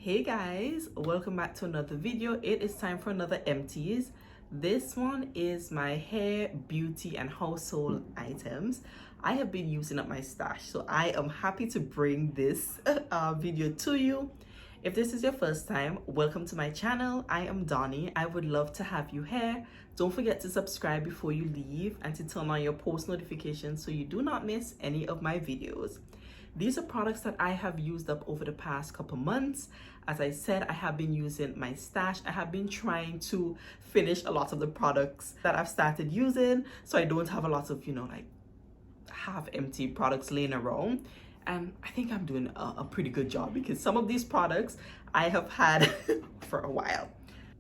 Hey guys, welcome back to another video. It is time for another empties. This one is my hair, beauty and household items. I have been using up my stash, so I am happy to bring this video to you. If this is your first time, welcome to my channel. I am Donnie. I would love to have you here. Don't forget to subscribe before you leave and to turn on your post notifications so you do not miss any of my videos. These are products that I have used up over the past couple months. As I said, I have been using my stash. I have been trying to finish a lot of the products that I've started using, so I don't have a lot of, like half empty products laying around. And I think I'm doing a pretty good job because some of these products I have had for a while.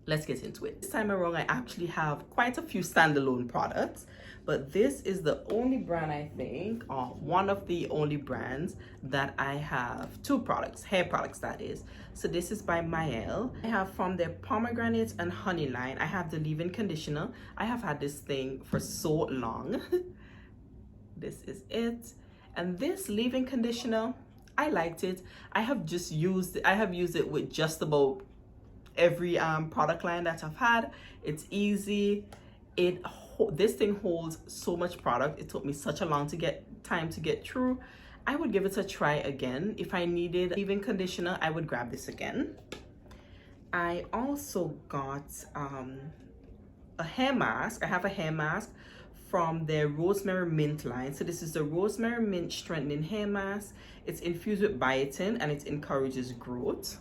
Let's get into it. This time around, I actually have quite a few standalone products, but this is the only brand, I think, or one of the only brands that I have two products, hair products that is. So this is by Mael. I have from their pomegranate and honey line. I have the leave-in conditioner. I have had this thing for so long. This is it. And this leave-in conditioner, I liked it. I have used it with just about every product line that I've had. It's easy. This thing holds so much product. It took me such a long time to get through. I would give it a try again. If I needed leave-in conditioner, I would grab this again. I also got a hair mask. I have a hair mask from their rosemary mint line. So this is the rosemary mint strengthening hair mask. It's infused with biotin and it encourages growth.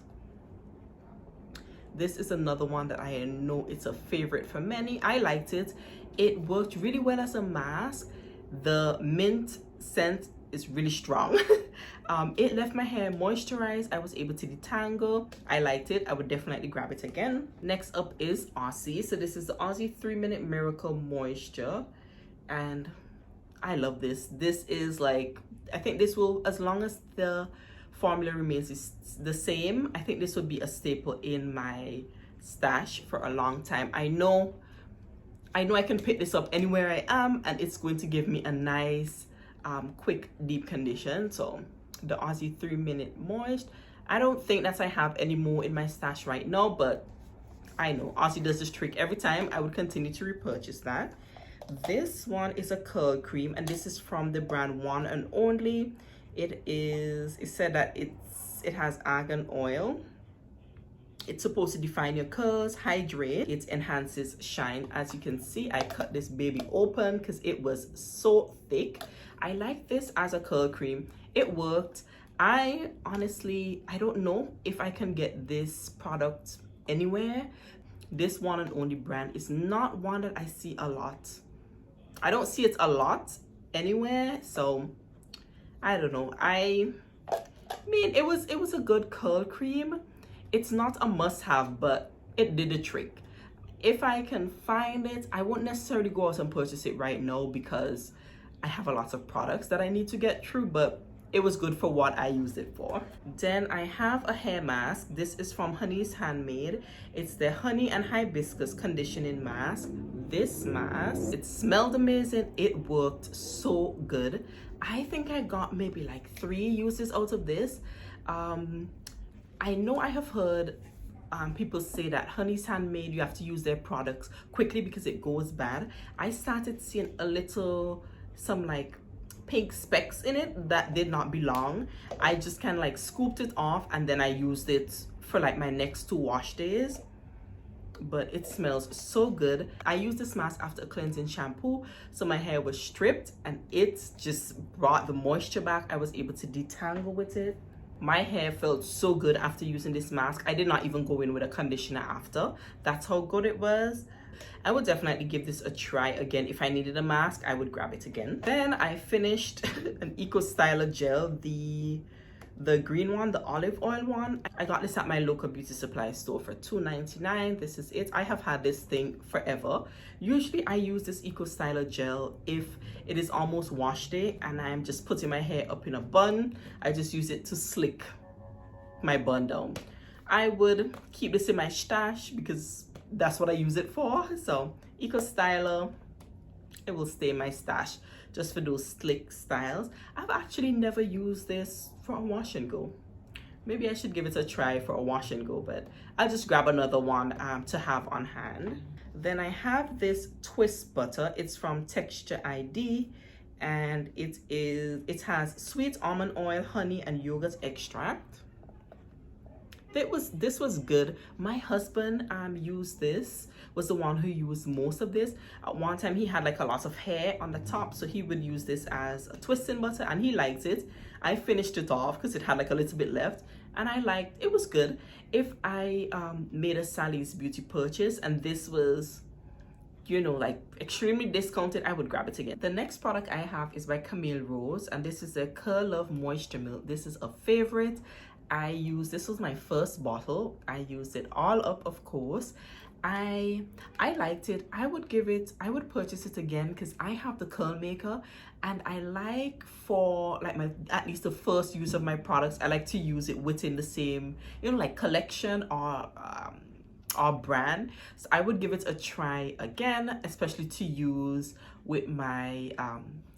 This is another one that I know it's a favorite for many. I liked it. It worked really well as a mask. The mint scent is really strong. It left my hair moisturized. I was able to detangle. I liked it. I would definitely grab it again. Next up is Aussie. So this is the Aussie 3-Minute Miracle Moisture. And I love this. This is like, I think this will, as long as the formula remains the same, I think this would be a staple in my stash for a long time. I know I can pick this up anywhere I am and it's going to give me a nice quick deep condition. So the Aussie 3-Minute Moist, I don't think that I have any more in my stash right now, but I know Aussie does this trick every time. I would continue to repurchase that. This one is a curl cream and this is from the brand One and Only. It said that it has argan oil. It's supposed to define your curls, hydrate, it enhances shine. As you can see, I cut this baby open because it was so thick. I like this as a curl cream. It worked. I don't know if I can get this product anywhere. This One and Only brand is not one that I see a lot. I don't see it a lot anywhere, so I don't know. I mean, it was a good curl cream. It's not a must-have, but it did the trick. If I can find it, I won't necessarily go out and purchase it right now because I have a lot of products that I need to get through, but it was good for what I used it for. Then I have a hair mask. This is from Honey's Handmade. It's the honey and hibiscus conditioning mask. This mask, it smelled amazing. It worked so good. I think I got maybe like 3 uses out of this. I know I have heard people say that Honey's Handmade, you have to use their products quickly because it goes bad. I started seeing some like pink specks in it that did not belong. I just kind of like scooped it off and then I used it for like my next 2 wash days. But it smells so good. I used this mask after a cleansing shampoo, so my hair was stripped and it just brought the moisture back. I was able to detangle with it. My hair felt so good after using this mask. I did not even go in with a conditioner after. That's how good it was. I would definitely give this a try again. If I needed a mask, I would grab it again. Then I finished an Eco Styler gel, the green one, the olive oil one. I got this at my local beauty supply store for $2.99. This is it. I have had this thing forever. Usually I use this Eco Styler gel if it is almost wash day and I'm just putting my hair up in a bun. I just use it to slick my bun down. I would keep this in my stash because that's what I use it for. So Eco Styler, it will stay in my stash just for those slick styles. I've actually never used this for a wash and go. maybe I should give it a try for a wash and go, but I'll just grab another one to have on hand. Then I have this twist butter. It's from Texture ID, and it has sweet almond oil, honey, and yogurt extract. This was good. My husband used this, was the one who used most of this. At one time he had like a lot of hair on the top, so he would use this as a twisting butter, and he liked it. I finished it off because it had like a little bit left, and I liked it. Was good. If I made a Sally's Beauty purchase and this was, you know, like extremely discounted, I would grab it again. The next product I have is by Camille Rose, and this is the Curl Love Moisture Milk. This is a favorite. This was my first bottle. I used it all up, of course. I liked it. I would purchase it again because I have the curl maker, and I like, for like at least the first use of my products, I like to use it within the same, you know, like collection or brand. So I would give it a try again, especially to use with my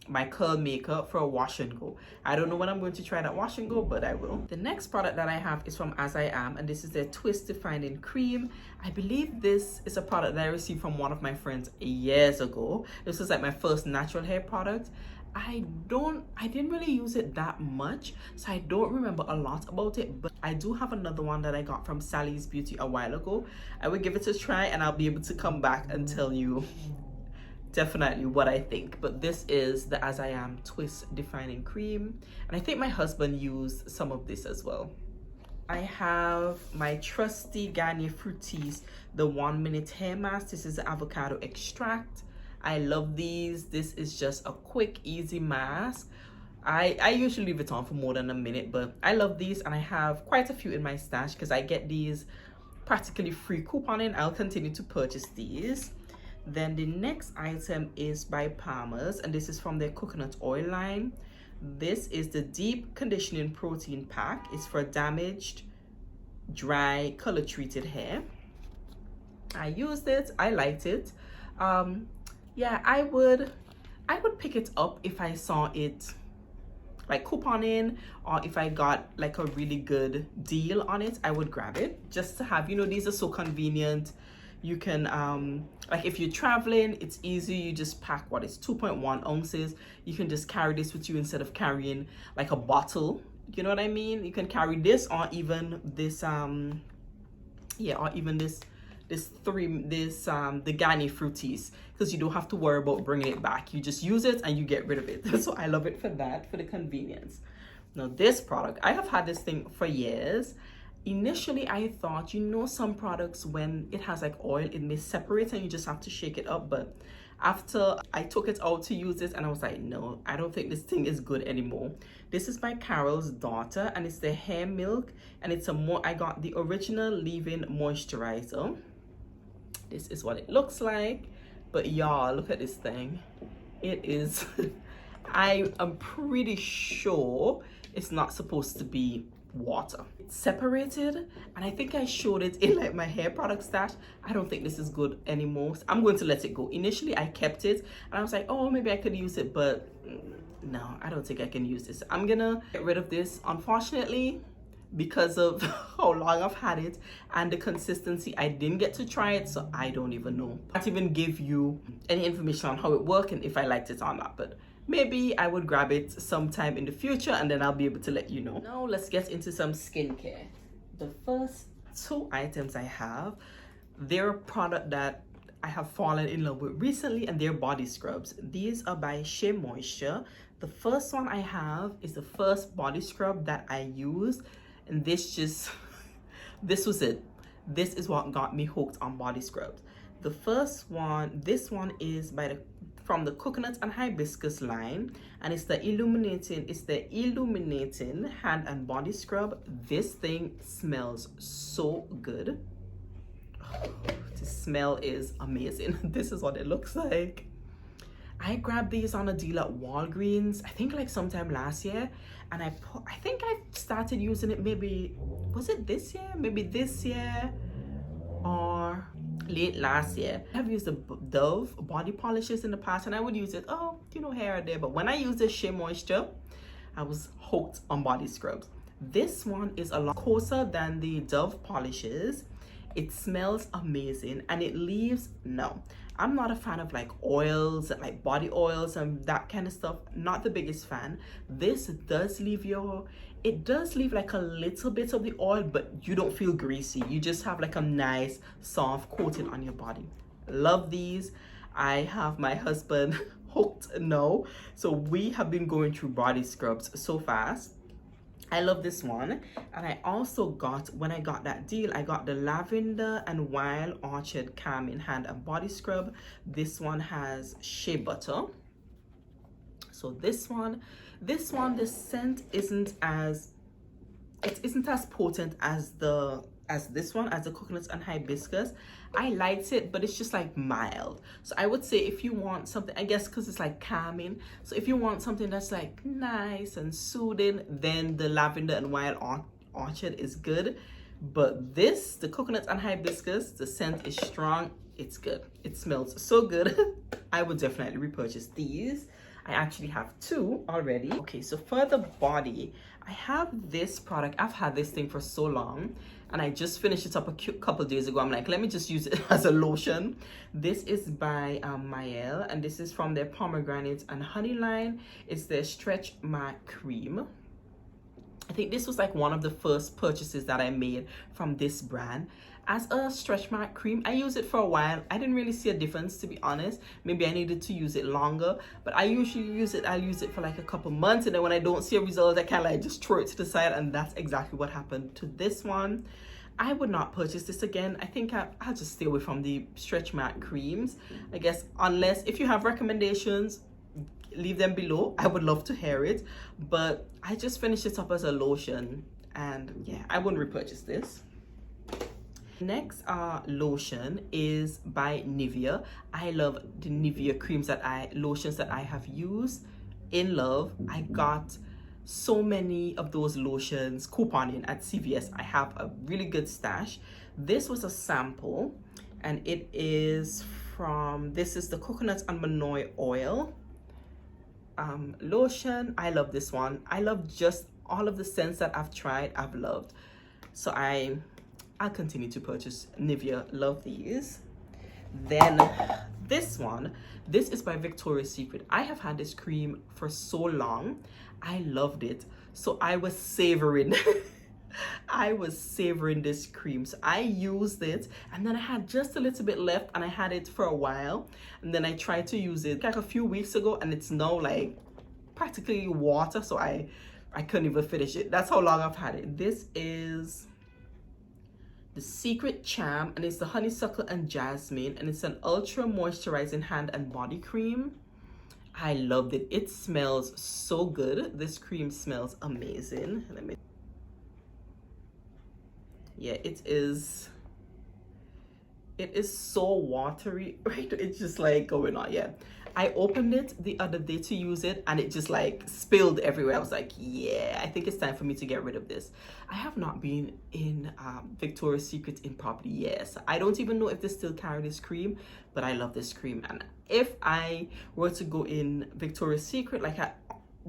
my curl maker for a wash and go. I don't know when I'm going to try that wash and go, but I will. The next product that I have is from As I Am, and this is their Twist Defining Cream. I believe this is a product that I received from one of my friends years ago. This was like my first natural hair product. I didn't really use it that much, so I don't remember a lot about it, but I do have another one that I got from Sally's Beauty a while ago. I would give it a try, and I'll be able to come back and tell you definitely what I think. But this is the As I Am Twist Defining Cream, and I think my husband used some of this as well. I have my trusty Garnier Fructis, the 1 minute hair mask. This is the avocado extract. I love these. This is just a quick, easy mask. I usually leave it on for more than a minute, but I love these, and I have quite a few in my stash because I get these practically free couponing. I'll continue to purchase these. Then the next item is by Palmer's, and this is from their coconut oil line. This is the Deep Conditioning Protein Pack. It's for damaged, dry, color treated hair. I used it. I liked it. Yeah, I would pick it up if I saw it like couponing, or if I got like a really good deal on it. I would grab it just to have, you know, these are so convenient. You can like if you're traveling, it's easy. You just pack what is 2.1 ounces. You can just carry this with you instead of carrying like a bottle. You know what I mean? You can carry this, or even this yeah, or even the Garnier Fructis, because you don't have to worry about bringing it back. You just use it and you get rid of it. So I love it for that, for the convenience. Now this product, I have had this thing for years. Initially I thought, you know, some products, when it has like oil, it may separate and you just have to shake it up, but after I took it out to use it, and I was like, no, I don't think this thing is good anymore. This is by Carol's Daughter, and it's the hair milk, and it's I got the original leave-in moisturizer. This is what it looks like, but y'all, look at this thing. It is I am pretty sure it's not supposed to be water. It's separated, and I think I showed it in like my hair product stash. I don't think this is good anymore, so I'm going to let it go. Initially I kept it, and I was like, oh, maybe I could use it, but no, I don't think I can use this. I'm gonna get rid of this, unfortunately, because of how long I've had it and the consistency. I didn't get to try it, so I don't even know. I can't even give you any information on how it works and if I liked it or not, but maybe I would grab it sometime in the future, and then I'll be able to let you know. Now let's get into some skincare. The first two items I have, they're a product that I have fallen in love with recently, and they're body scrubs. These are by Shea Moisture. The first one I have is the first body scrub that I used, and this was it. This is what got me hooked on body scrubs. The first one, this one is from the Coconut and Hibiscus line, and it's the illuminating hand and body scrub. This thing smells so good. Oh, the smell is amazing. This is what it looks like. I grabbed these on a deal at Walgreens, I think like sometime last year, and I think I started using it, maybe, was it this year? Maybe this year or late last year. I've used the Dove body polishes in the past, and I would use it, oh, you know, here or there, but when I used the Shea Moisture, I was hooked on body scrubs. This one is a lot coarser than the Dove polishes. It smells amazing and it leaves, no, I'm not a fan of like oils, like body oils and that kind of stuff. Not the biggest fan. This does leave it does leave like a little bit of the oil, but you don't feel greasy. You just have like a nice soft coating on your body. Love these. I have my husband hooked now. So we have been going through body scrubs so fast. I love this one. And I also got, when I got that deal, I got the Lavender and Wild Orchid Calming Hand and Body Scrub. This one has shea butter. So this one, the scent isn't as potent as this one, as the coconuts and hibiscus. I liked it, but it's just like mild. So I would say if you want something, I guess because it's like calming, so if you want something that's like nice and soothing, then the Lavender and Wild Orchid is good. But this, the coconuts and hibiscus, the scent is strong. It's good. It smells so good. I would definitely repurchase these. I actually have 2 already. Okay, so for the body, I have this product. I've had this thing for so long and I just finished it up a couple days ago. I'm like, let me just use it as a lotion. This is by Cheel, and this is from their pomegranate and honey line. It's their stretch matte cream. I think this was like one of the first purchases that I made from this brand. As a stretch mark cream, I used it for a while. I didn't really see a difference, to be honest. Maybe I needed to use it longer, but I usually I'll use it for like a couple months, and then when I don't see a result, I kind of like just throw it to the side, and that's exactly what happened to this one. I would not purchase this again. I think I'll just stay away from the stretch mark creams, I guess, unless if you have recommendations, leave them below. I would love to hear it, but I just finished it up as a lotion, and yeah, I wouldn't repurchase this. Next lotion is by Nivea. I love the Nivea lotions that I have used. In love. I got so many of those lotions couponing at CVS. I have a really good stash. This was a sample, and it is this is the coconut and manoi oil lotion. I love this one. I love just all of the scents that I've tried. I've loved. So I'll continue to purchase Nivea. Love these. Then this one, this is by Victoria's Secret. I have had this cream for so long. I loved it. So I was savoring this cream. So I used it, and then I had just a little bit left, and I had it for a while, and then I tried to use it like a few weeks ago, and it's now like practically water, so I couldn't even finish it. That's how long I've had it. This is the Secret Charm, and it's the honeysuckle and jasmine, and it's an ultra moisturizing hand and body cream. I loved it. It smells so good. This cream smells amazing. Yeah, it is so watery, right? It's just like going on. Yeah, I opened it the other day to use it, and it just like spilled everywhere. I was like, yeah, I think it's time for me to get rid of this. I have not been in Victoria's Secret in probably years. I don't even know if they still carry this cream, but I love this cream. And if I were to go in Victoria's Secret like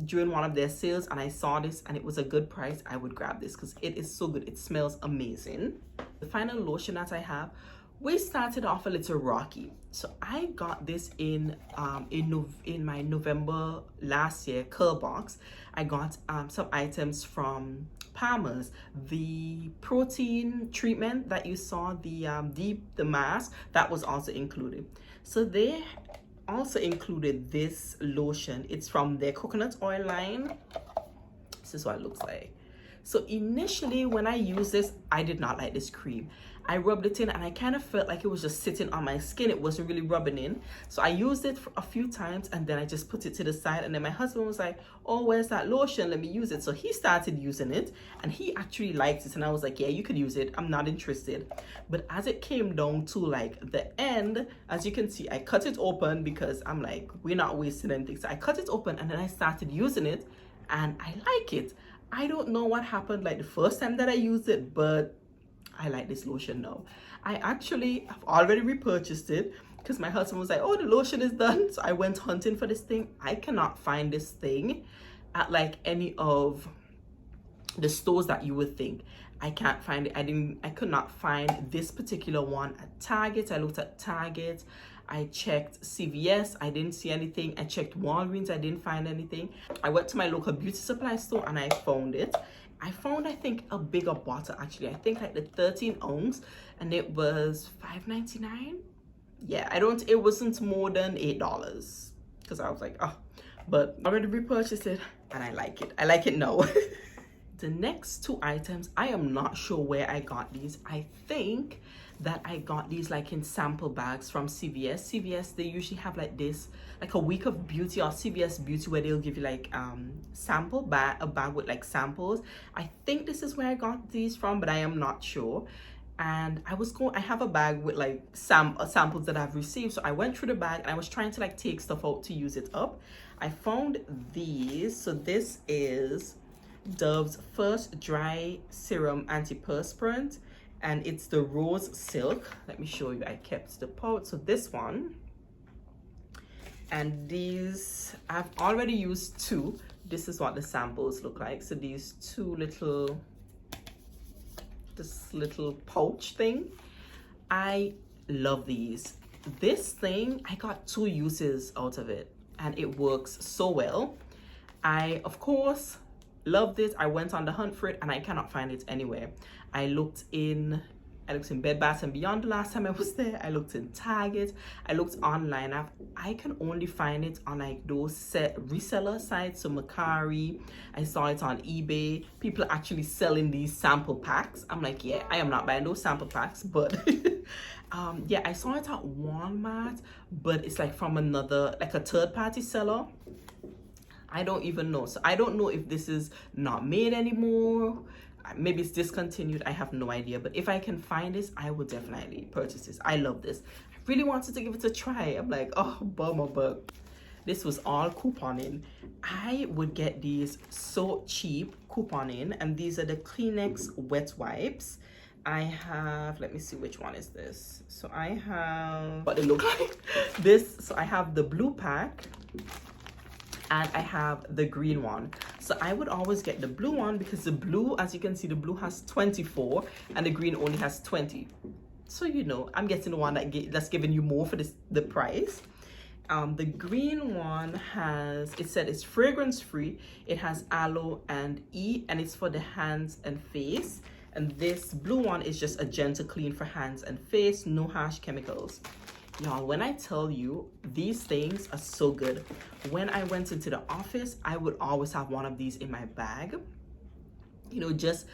during one of their sales and I saw this and it was a good price, I would grab this because it is so good. It smells amazing. The final lotion that I have, we started off a little rocky. So I got this in my November last year curl box. I got some items from Palmer's. The protein treatment that you saw, the mask, that was also included. So they also included this lotion. It's from their coconut oil line. This is what it looks like. So initially when I used this, I did not like this cream. I rubbed it in and I kind of felt like it was just sitting on my skin. It wasn't really rubbing in. So I used it for a few times and then I just put it to the side. And then my husband was like, oh, where's that lotion? Let me use it. So he started using it and he actually liked it. And I was like, yeah, you could use it. I'm not interested. But as it came down to like the end, as you can see, I cut it open because I'm like, we're not wasting anything. So I cut it open and then I started using it and I like it. I don't know what happened like the first time that I used it, but I like this lotion now. I actually have already repurchased it because my husband was like, oh, the lotion is done. So I went hunting for this thing. I cannot find this thing at like any of the stores that you would think. I can't find it. I could not find this particular one at Target. I looked at Target. I checked CVS. I didn't see anything. I checked Walgreens. I didn't find anything. I went to my local beauty supply store and I found it. I found, I think, a bigger bottle actually. I think like the 13 ounce, and it was $5.99. Yeah, it wasn't more than $8, because I was like, oh, but I already repurchased it and I like it. I like it now. The next two items, I am not sure where I got these. I think that I got these like in sample bags from CVS. CVS, they usually have like this, like a week of beauty, or CVS Beauty, where they'll give you like a bag with like samples. I think this is where I got these from, but I am not sure. And I have a bag with like samples that I've received. So I went through the bag and I was trying to like take stuff out to use it up. I found these. So this is Dove's First Dry Serum Antiperspirant, and it's the Rose Silk. Let me show you. I kept the pouch. So this one, and these, I've already used two. This is what the samples look like. So these two little, this little pouch thing, I love these. This thing, I got 2 uses out of it and it works so well. I, of course, love this. I went on the hunt for it and I cannot find it anywhere. I looked in Bed Bath and Beyond the last time I was there. I looked in Target. I looked online. I can only find it on like those reseller sites. So Mercari. I saw it on eBay. People actually selling these sample packs. I'm like, yeah, I am not buying those sample packs. But yeah, I saw it at Walmart, but it's like from another, like a third-party seller. I don't even know. So I don't know if this is not made anymore. Maybe it's discontinued. I have no idea. But if I can find this, I will definitely purchase this. I love this. I really wanted to give it a try. I'm like, oh, bummer, but this was all couponing. I would get these so cheap couponing, and these are the Kleenex wet wipes. I have, let me see, which one is this? So I have what they look like. This, so I have the blue pack and I have the green one. So I would always get the blue one because the blue, as you can see, the blue has 24 and the green only has 20. So, you know, I'm getting the one that's giving you more for the price. The green one has, it said it's fragrance free. It has aloe and and it's for the hands and face. And this blue one is just a gentle clean for hands and face, no harsh chemicals. Y'all, when I tell you, these things are so good. When I went into the office, I would always have one of these in my bag. You know, just,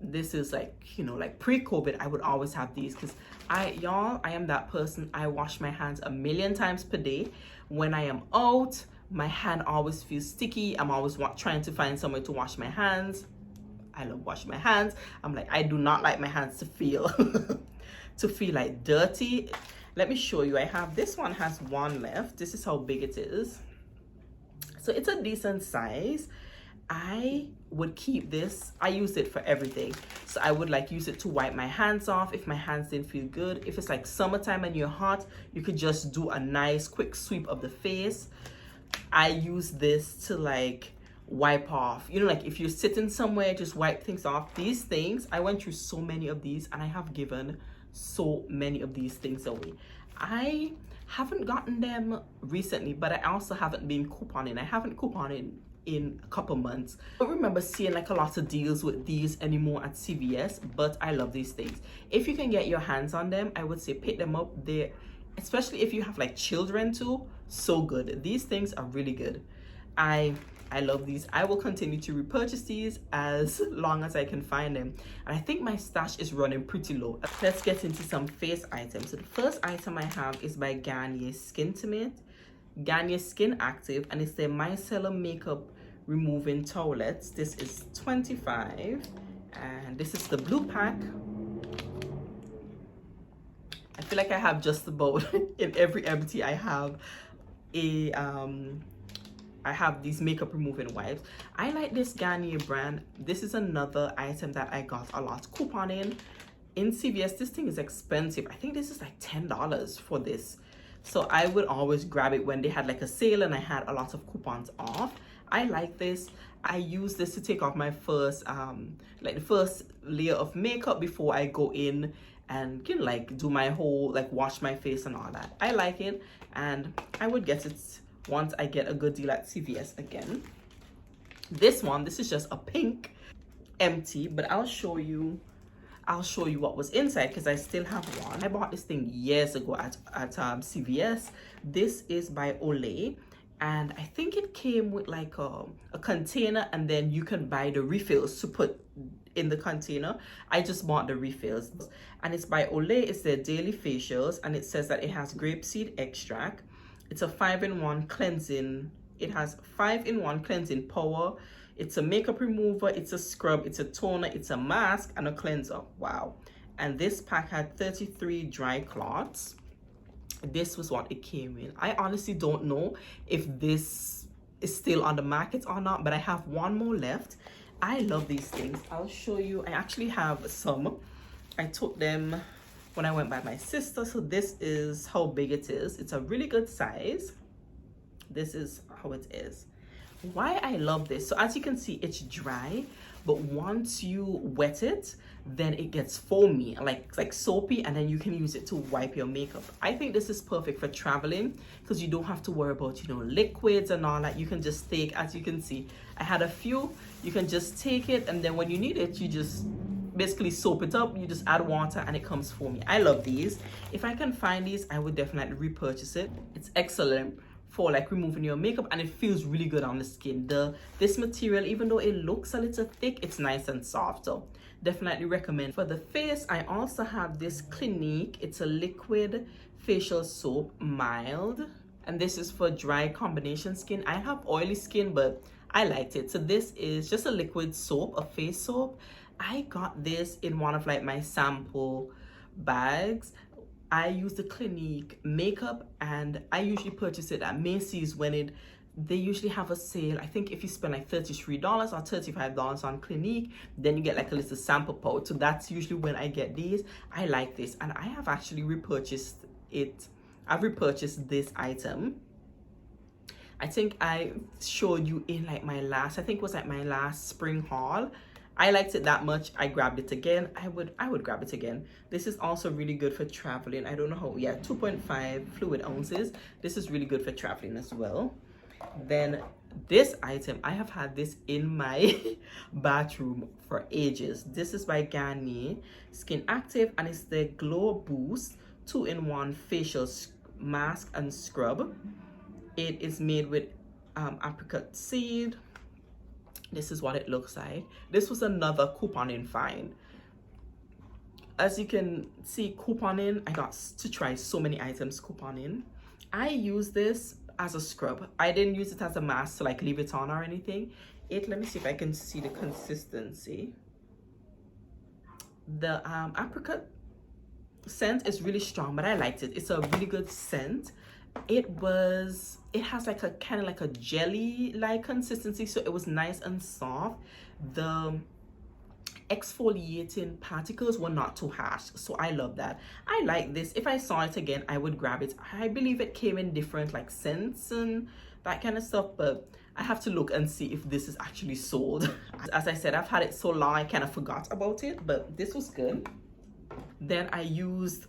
this is like, you know, like pre-COVID, I would always have these because I am that person. I wash my hands a million times per day. When I am out, my hand always feels sticky. I'm always trying to find somewhere to wash my hands. I love washing my hands. I'm like, I do not like my hands to feel like dirty. Let me show you. I have, this one has one left. This is how big it is. So it's a decent size. I would keep this. I use it for everything. So I would like use it to wipe my hands off if my hands didn't feel good. If it's like summertime and you're hot, you could just do a nice quick sweep of the face. I use this to like wipe off, you know, like if you're sitting somewhere, just wipe things off. These things, I went through so many of these and I have given so many of these things away. I haven't gotten them recently, but I also haven't been couponing. I haven't couponed in a couple months. I don't remember seeing like a lot of deals with these anymore at CVS, but I love these things. If you can get your hands on them, I would say pick them up. They're, especially if you have like children too, so good. These things are really good. I love these. I will continue to repurchase these as long as I can find them. And I think my stash is running pretty low. Let's get into some face items. So the first item I have is by Garnier Garnier Skin Active, and it's their micellar makeup removing towelettes. This is $25, and this is the blue pack. I feel like I have just about in every empty I have I have these makeup removing wipes. I like this Garnier brand. This is another item that I got a lot couponing in CVS. This thing is expensive. I think this is like $10 for this. So I would always grab it when they had like a sale and I had a lot of coupons off. I like this. I use this to take off my first like the first layer of makeup before I go in and like do my whole like wash my face and all that. I like it, and I would get it once I get a good deal at CVS again. This is just a pink empty, but I'll show you what was inside because I still have one. I bought this thing years ago at CVS. This is by Olay, and I think it came with like a container, and then you can buy the refills to put in the container. I just bought the refills, and it's by Olay. It's their daily facials, and it says that it has grapeseed extract. It's a 5-in-1 cleansing. It has 5-in-1 cleansing power. It's a makeup remover, it's a scrub, it's a toner, it's a mask, and a cleanser. Wow. And this pack had 33 dry cloths. This was what it came in. I honestly don't know if this is still on the market or not, but I have one more left. I love these things. I'll show you. I actually have some. I took them when I went by my sister. So this is how big it is. It's a really good size. This is how it is. Why I love this, so as you can see, it's dry, but once you wet it, then it gets foamy, like soapy, and then you can use it to wipe your makeup. I think this is perfect for traveling because you don't have to worry about, you know, liquids and all that. You can just take, as you can see, I had a few. You can just take it, and then when you need it, you just basically soap it up. You just add water and it comes foamy. I love these. If I can find these, I would definitely repurchase it. It's excellent for like removing your makeup, and it feels really good on the skin. This material, even though it looks a little thick, it's nice and soft, so definitely recommend. For the face, I also have this Clinique. It's a liquid facial soap, mild, and this is for dry combination skin. I have oily skin, but I liked it. So this is just a liquid soap, a face soap. I got this in one of like my sample bags. I use the Clinique makeup, and I usually purchase it at Macy's when they usually have a sale. I think if you spend like $33 or $35 on Clinique, then you get like a little sample pouch. So that's usually when I get these. I like this, and I have actually repurchased it. I've repurchased this item. I think I showed you in like my last, I think it was like my last spring haul. I liked it that much. I grabbed it again. I would grab it again. This is also really good for traveling. I don't know how, yeah, 2.5 fluid ounces. This is really good for traveling as well. Then this item, I have had this in my bathroom for ages. This is by Garnier Skin Active, and it's the Glow Boost 2-in-1 facial mask and scrub. It is made with apricot seed. This is what it looks like. This was another couponing find. As you can see, couponing, I got to try so many items couponing. I use this as a scrub. I didn't use it as a mask to like leave it on or anything. Let me see if I can see the consistency. The apricot scent is really strong, but I liked it. It's a really good scent. It has like a kind of like a jelly like consistency, so it was nice and soft. The exfoliating particles were not too harsh, so I love that. I like this. If I saw it again, I would grab it. I believe it came in different like scents and that kind of stuff, but I have to look and see if this is actually sold. As I said, I've had it so long I kind of forgot about it, but this was good. Then I used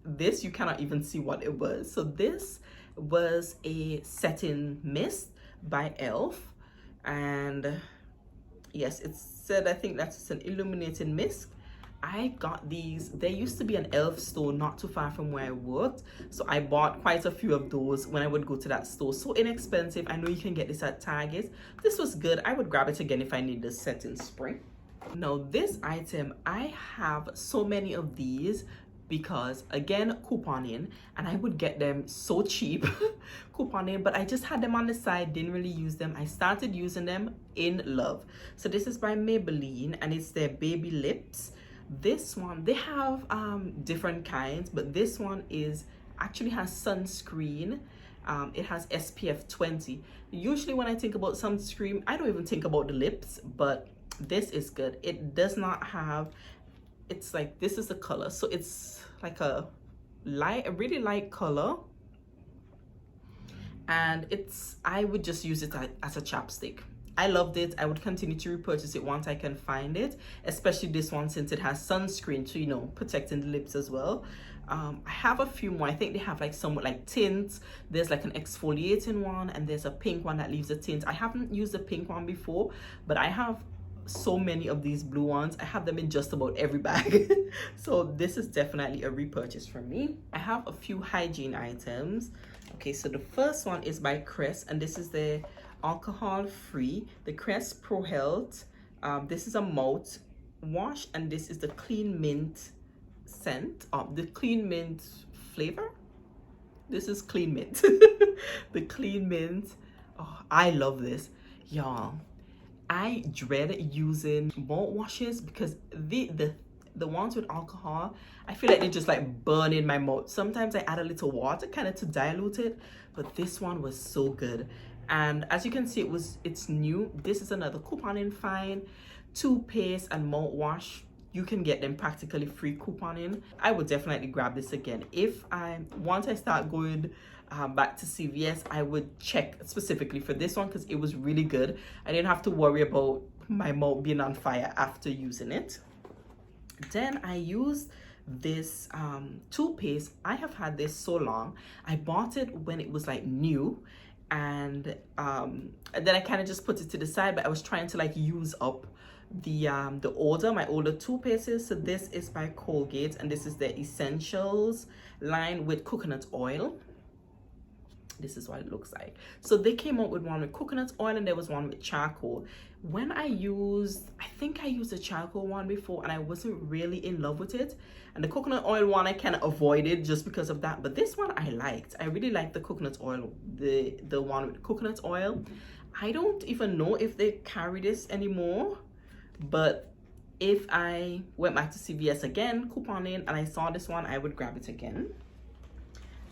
this. You cannot even see what it was. So this was a setting mist by Elf, and yes, it said, I think that's an illuminating mist. I got these. There used to be an Elf store not too far from where I worked, so I bought quite a few of those when I would go to that store. So inexpensive. I know you can get this at Target. This was good. I would grab it again if I need the setting spray. Now this item, I have so many of these because again, couponing, and I would get them so cheap couponing, but I just had them on the side, didn't really use them. I started using them, in love. So this is by Maybelline, and it's their baby lips. This one, they have different kinds, but this one actually has sunscreen. It has SPF 20. Usually when I think about sunscreen, I don't even think about the lips, but this is good. It does not have, it's like, this is the color, so it's like a really light color, and I would just use it as a chapstick. I loved it. I would continue to repurchase it once I can find it, especially this one since it has sunscreen to, you know, protecting the lips as well. I have a few more. I think they have like somewhat like tints. There's like an exfoliating one, and there's a pink one that leaves a tint. I haven't used the pink one before, but I have so many of these blue ones. I have them in just about every bag. So this is definitely a repurchase for me. I have a few hygiene items. Okay, so the first one is by Crest, and this is the alcohol free, the Crest Pro Health. This is a mouth wash, and this is the clean mint scent, the clean mint flavor. This is clean mint. The clean mint. Oh, I love this, y'all. I dread using mouth washes because the ones with alcohol, I feel like they just like burn in my mouth. Sometimes I add a little water kind of to dilute it, but this one was so good. And as you can see, it's new. This is another couponing fine toothpaste and mouthwash. You can get them practically free couponing. I would definitely grab this again. Once I start going back to CVS, I would check specifically for this one because it was really good. I didn't have to worry about my mouth being on fire after using it. Then I used this toothpaste. I have had this so long. I bought it when it was like new, and then I kind of just put it to the side, but I was trying to like use up my older toothpastes. So this is by Colgate, and this is the Essentials line with coconut oil. This is what it looks like. So they came out with one with coconut oil, and there was one with charcoal. I think I used the charcoal one before, and I wasn't really in love with it. And the coconut oil one I kind of avoided just because of that. But this one I liked. I really liked the coconut oil, the one with coconut oil. I don't even know if they carry this anymore, but if I went back to CVS again, couponing, and I saw this one, I would grab it again.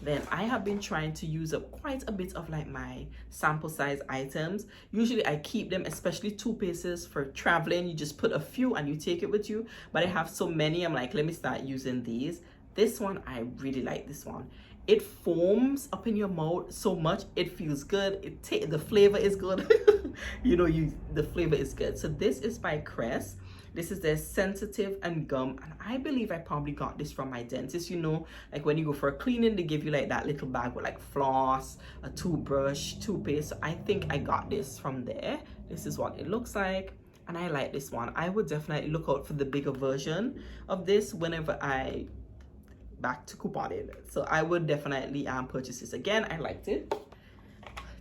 Then I have been trying to use up quite a bit of like my sample size items. Usually I keep them, especially toothpastes, for traveling. You just put a few and you take it with you. But I have so many, I'm like, let me start using these. This one, I really like this one. It foams up in your mouth so much. It feels good. The flavor is good. You know, the flavor is good. So this is by Crest. This is their sensitive and gum, and I believe I probably got this from my dentist. You know, like when you go for a cleaning, they give you like that little bag with like floss, a toothbrush, toothpaste. So I think I got this from there. This is what it looks like, and I like this one. I would definitely look out for the bigger version of this whenever I back to couponing. So I would definitely purchase this again. I liked it.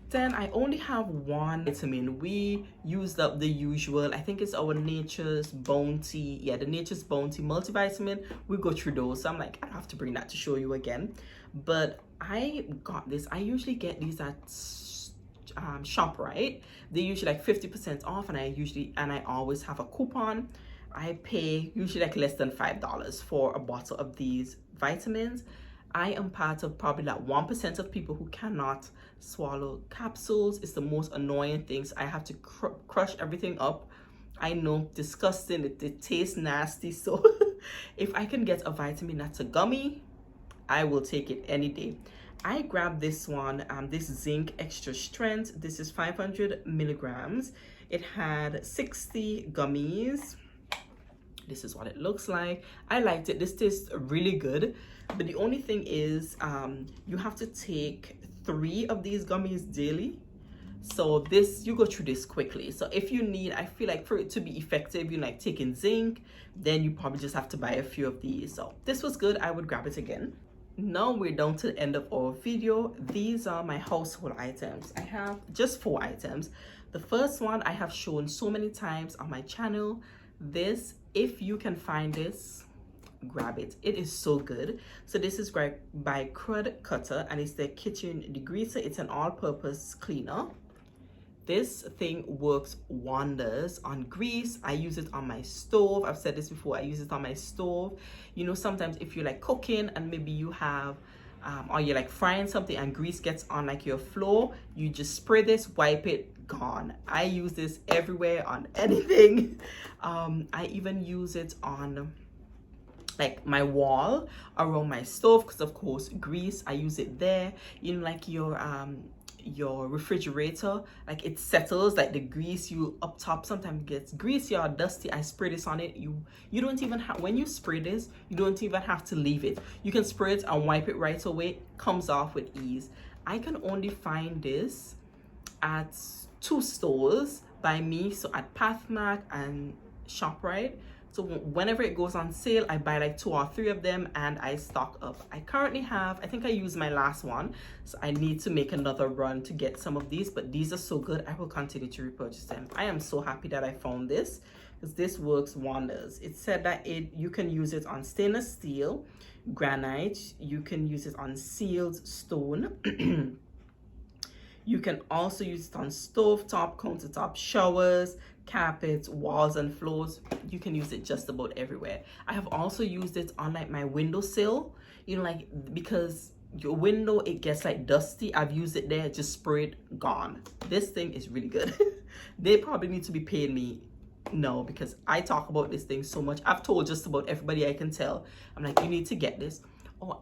Then I only have one vitamin. We used up the usual, I think it's our Nature's Bounty. Yeah, the Nature's Bounty multivitamin. We go through those. So I'm like, I have to bring that to show you again. But I got this. I usually get these at ShopRite. They usually like 50% off, and I always have a coupon. I pay usually like less than $5 for a bottle of these vitamins. I am part of probably like 1% of people who cannot swallow capsules. It's the most annoying things. I have to crush everything up. I know, disgusting. It tastes nasty. So if I can get a vitamin that's a gummy, I will take it any day. I grabbed this one, this zinc extra strength. This is 500 milligrams. It had 60 gummies. This is what it looks like. I liked it. This tastes really good. But the only thing is, you have to take 3 of these gummies daily. So you go through this quickly. So if you need, I feel like for it to be effective, you like taking zinc, then you probably just have to buy a few of these. So this was good. I would grab it again. Now we're down to the end of our video. These are my household items. I have just 4 items. The first one I have shown so many times on my channel. This, if you can find this, grab it. It is so good. So this is by Crud Cutter, and it's the kitchen degreaser. It's an all-purpose cleaner. This thing works wonders on grease. I use it on my stove. I've said this before. I use it on my stove. You know, sometimes if you're like cooking and maybe you have or you're like frying something and grease gets on like your floor, you just spray this, wipe it, gone. I use this everywhere on anything. I even use it on like my wall around my stove because of course grease. I use it there. You know, like your refrigerator, like it settles, like the grease you up top sometimes gets greasy or dusty. I spray this on it. You don't even have, when you spray this, you don't even have to leave it. You can spray it and wipe it right away. Comes off with ease. I can only find this at 2 stores by me, so at Pathmark and ShopRite. So whenever it goes on sale, I buy like 2 or 3 of them and I stock up. I currently have, I think I used my last one, so I need to make another run to get some of these, but these are so good. I will continue to repurchase them. I am so happy that I found this because this works wonders. It said that you can use it on stainless steel, granite, you can use it on sealed stone. You can also use it on stovetop, countertop, showers, carpets, walls and floors. You can use it just about everywhere. I have also used it on like my windowsill, you know, like because your window, it gets like dusty. I've used it there, just spray it, gone. This thing is really good. They probably need to be paying me. No, because I talk about this thing so much. I've told just about everybody I can tell. I'm like, you need to get this. Oh,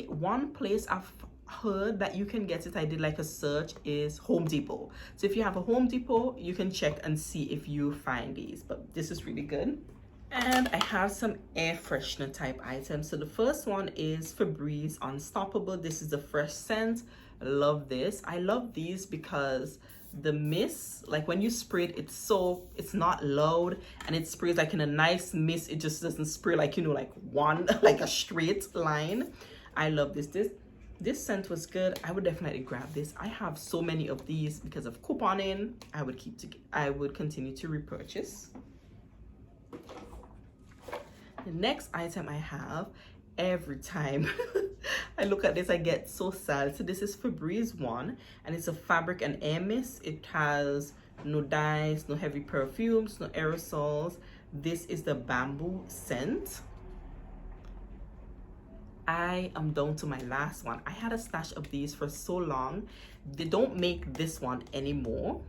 one place I've heard that you can get it, I did like a search, is Home Depot. So if you have a Home Depot, you can check and see if you find these, but this is really good. And I have some air freshener type items. So the first one is Febreze Unstoppable. This is the fresh scent. I love this. I love these because the mist, like when you spray it, it's not loud and it sprays like in a nice mist. It just doesn't spray like, you know, like one like a straight line. I love this. This scent was good. I would definitely grab this. I have so many of these because of couponing. I would continue to repurchase. The next item I have, every time I look at this, I get so sad. So this is Febreze one, and it's a fabric and air mist. It has no dyes, no heavy perfumes, no aerosols. This is the bamboo scent. I am down to my last one. I had a stash of these for so long. They don't make this one anymore,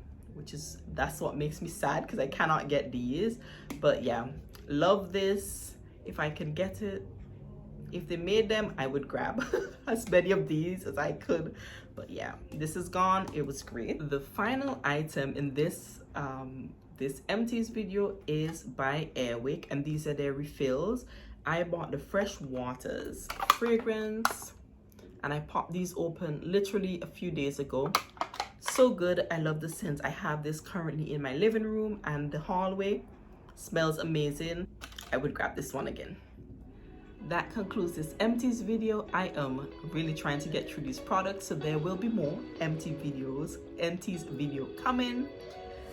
that's what makes me sad because I cannot get these. But yeah, love this. If I can get it, if they made them, I would grab as many of these as I could. But yeah, this is gone. It was great. The final item in this Empties video is by Airwick, and these are their refills. I bought the Fresh Waters fragrance and I popped these open literally a few days ago. So good. I love the scent. I have this currently in my living room and the hallway. Smells amazing. I would grab this one again. That concludes this Empties video. I am really trying to get through these products, so there will be more Empties video coming.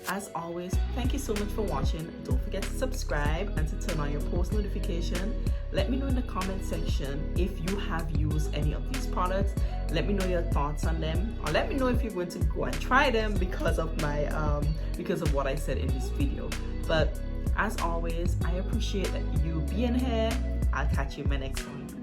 As always, thank you so much for watching. Don't forget to subscribe and to turn on your post notification. Let me know in the comment section if you have used any of these products. Let me know your thoughts on them, or let me know if you're going to go and try them because of what I said in this video. But as always, I appreciate you being here. I'll catch you in my next one.